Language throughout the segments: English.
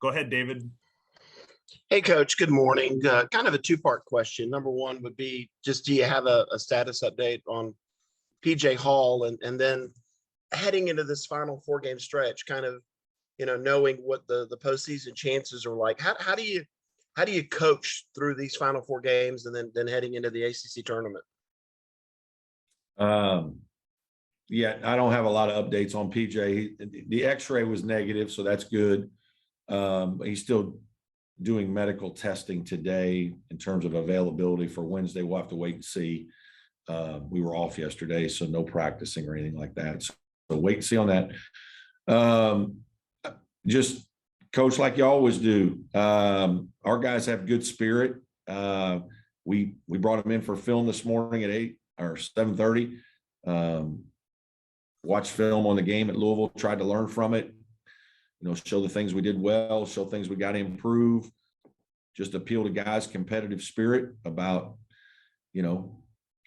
Go ahead, David. Hey, Coach. Good morning. Kind of a two-part question. Number one would be just, do you have a status update on PJ Hall, and then heading into this final 4-game stretch, kind of, knowing what the postseason chances are like. How do you coach through these final 4 games and then heading into the ACC tournament? Yeah, I don't have a lot of updates on PJ. The X-ray was negative, so that's good. He's still doing medical testing today in terms of availability for Wednesday. We'll have to wait and see. We were off yesterday, so no practicing or anything like that. So wait and see on that. Just coach like you always do. Our guys have good spirit. We brought them in for film this morning at 8 or 7:30. Watched film on the game at Louisville, tried to learn from it. Show the things we did well, show things we got to improve, just appeal to guys' competitive spirit about,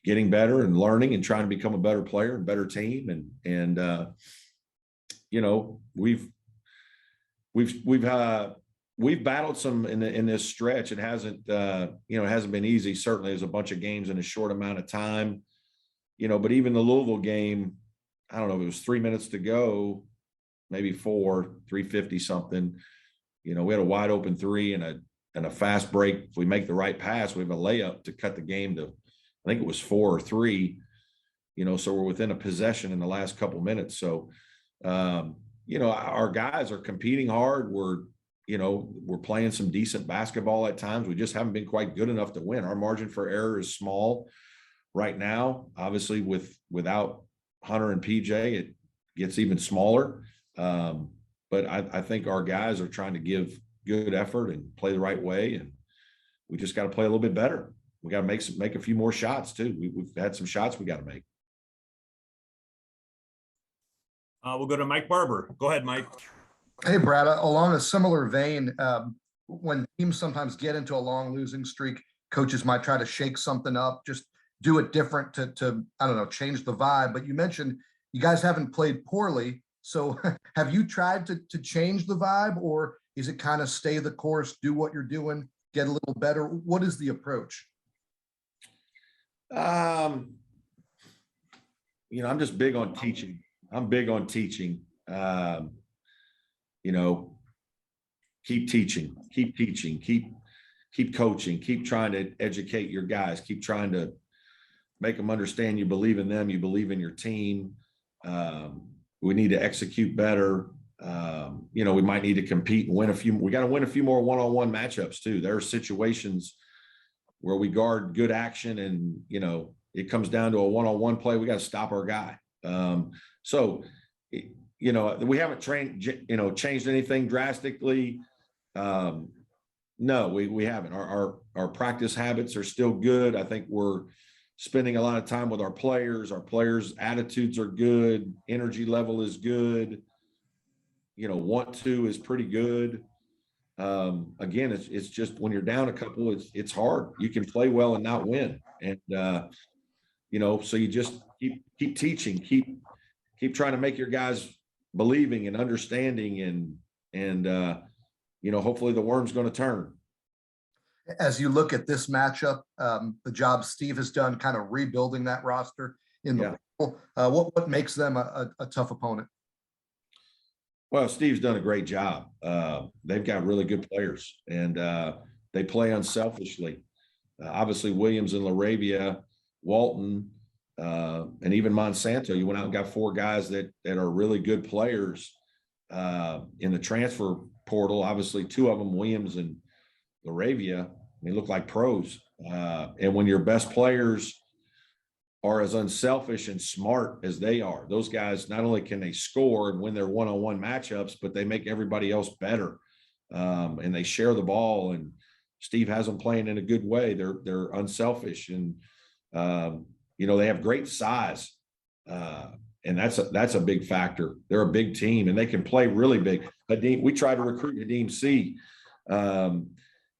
getting better and learning and trying to become a better player and better team. And we've battled some in this stretch. It hasn't been easy. Certainly there's a bunch of games in a short amount of time, but even the Louisville game, I don't know, it was 3 minutes to go, maybe 4, 350 something. We had a wide open 3 and a fast break. If we make the right pass, we have a layup to cut the game to, I think it was 4 or 3, so we're within a possession in the last couple minutes. So, our guys are competing hard. We're playing some decent basketball at times. We just haven't been quite good enough to win. Our margin for error is small right now. Obviously without Hunter and PJ, it gets even smaller. But I think our guys are trying to give good effort and play the right way, and we just got to play a little bit better. We got to make a few more shots too. We've had some shots we got to make. We'll go to Mike Barber. Go ahead, Mike. Hey, Brad. Along a similar vein, when teams sometimes get into a long losing streak, coaches might try to shake something up, just do it different to I don't know, change the vibe. But you mentioned you guys haven't played poorly. So have you tried to change the vibe, or is it kind of stay the course, do what you're doing, get a little better? What is the approach? I'm just big on teaching. I'm big on teaching. Keep teaching, keep coaching, keep trying to educate your guys, keep trying to make them understand you believe in them, you believe in your team. We need to execute better. We might need to compete and win a few. We got to win a few more one-on-one matchups too. There are situations where we guard good action and, it comes down to a one-on-one play. We got to stop our guy. We haven't changed anything drastically. No, we haven't. Our practice habits are still good. I think we're spending a lot of time with our players. Our players' attitudes are good. Energy level is good. Want to is pretty good. Again, it's just when you're down a couple, it's hard. You can play well and not win. And, so you just keep teaching, keep trying to make your guys believing and understanding and hopefully the worm's going to turn. As you look at this matchup, the job Steve has done kind of rebuilding that roster in the what makes them a tough opponent? Well, Steve's done a great job. They've got really good players, and they play unselfishly. Obviously, Williams and LaRavia, Walton, and even Monsanto, you went out and got 4 guys that are really good players in the transfer portal. Obviously, 2 of them, Williams and LaRavia, they look like pros. And when your best players are as unselfish and smart as they are, those guys, not only can they score and win their one-on-one matchups, but they make everybody else better. And they share the ball, and Steve has them playing in a good way. They're unselfish, and they have great size. And that's a big factor. They're a big team, and they can play really big. We try to recruit Nadeem C.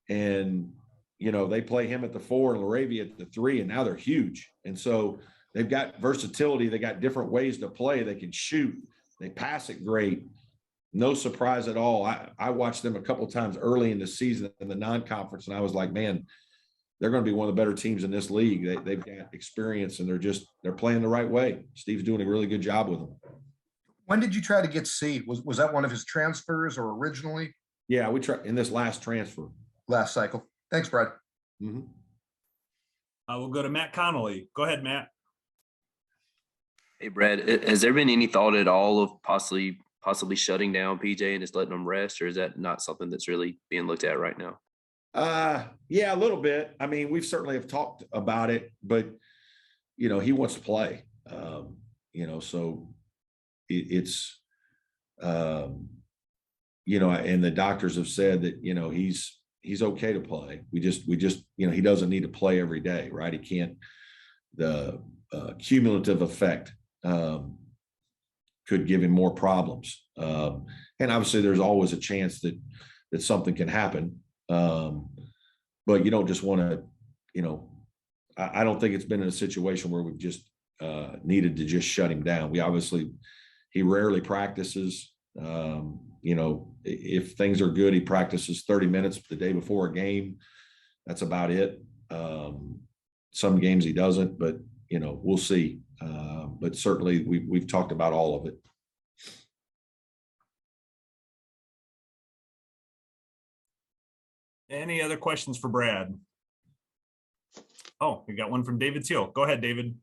They play him at the 4 and LaRavia at the 3, and now they're huge. And so they've got versatility. They got different ways to play. They can shoot. They pass it great. no surprise at all. I watched them a couple of times early in the season in the non-conference, and I was like, man, they're going to be one of the better teams in this league. They've got experience, and they're playing the right way. Steve's doing a really good job with them. When did you try to get C? Was that one of his transfers or originally? Yeah, we tried in this last transfer. Last cycle. Thanks, Brad. Mhm. We'll go to Matt Connolly. Go ahead, Matt. Hey, Brad, has there been any thought at all of possibly shutting down PJ and just letting them rest, or is that not something that's really being looked at right now? Yeah, a little bit. I mean, we've certainly have talked about it, but he wants to play. So it's and the doctors have said that he's okay to play. We just he doesn't need to play every day, right? He can't. The cumulative effect could give him more problems, and obviously there's always a chance that something can happen. But you don't just want to, I don't think it's been in a situation where we've just needed to just shut him down. He rarely practices. If things are good, he practices 30 minutes the day before a game. That's about it. Some games he doesn't, but we'll see. But certainly we've talked about all of it. Any other questions for Brad? Oh, we got one from David Teal. Go ahead, David.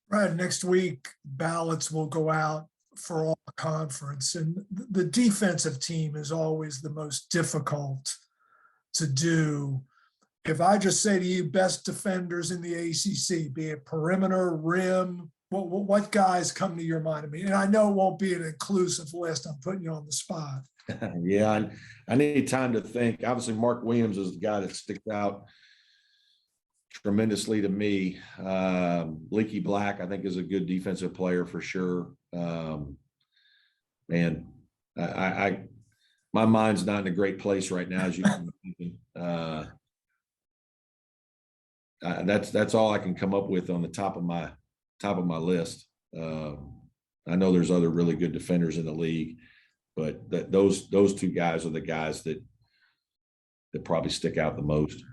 Right, next week ballots will go out for all conference, and the defensive team is always the most difficult to do. If I just say to you, best defenders in the ACC, be it perimeter, rim, what guys come to your mind? And I know it won't be an inclusive list. I'm putting you on the spot. Yeah, I need time to think. Obviously, Mark Williams is the guy that sticks out tremendously to me. Leaky Black, I think, is a good defensive player for sure. Man, my mind's not in a great place right now, as you can imagine. That's all I can come up with on the top of my list. I know there's other really good defenders in the league, but those two guys are the guys that probably stick out the most.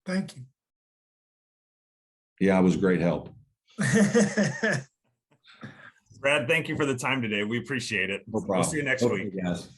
Thank you. Yeah, it was great help. Brad, thank you for the time today. We appreciate it. No problem. We'll see you next week. Okay, guys.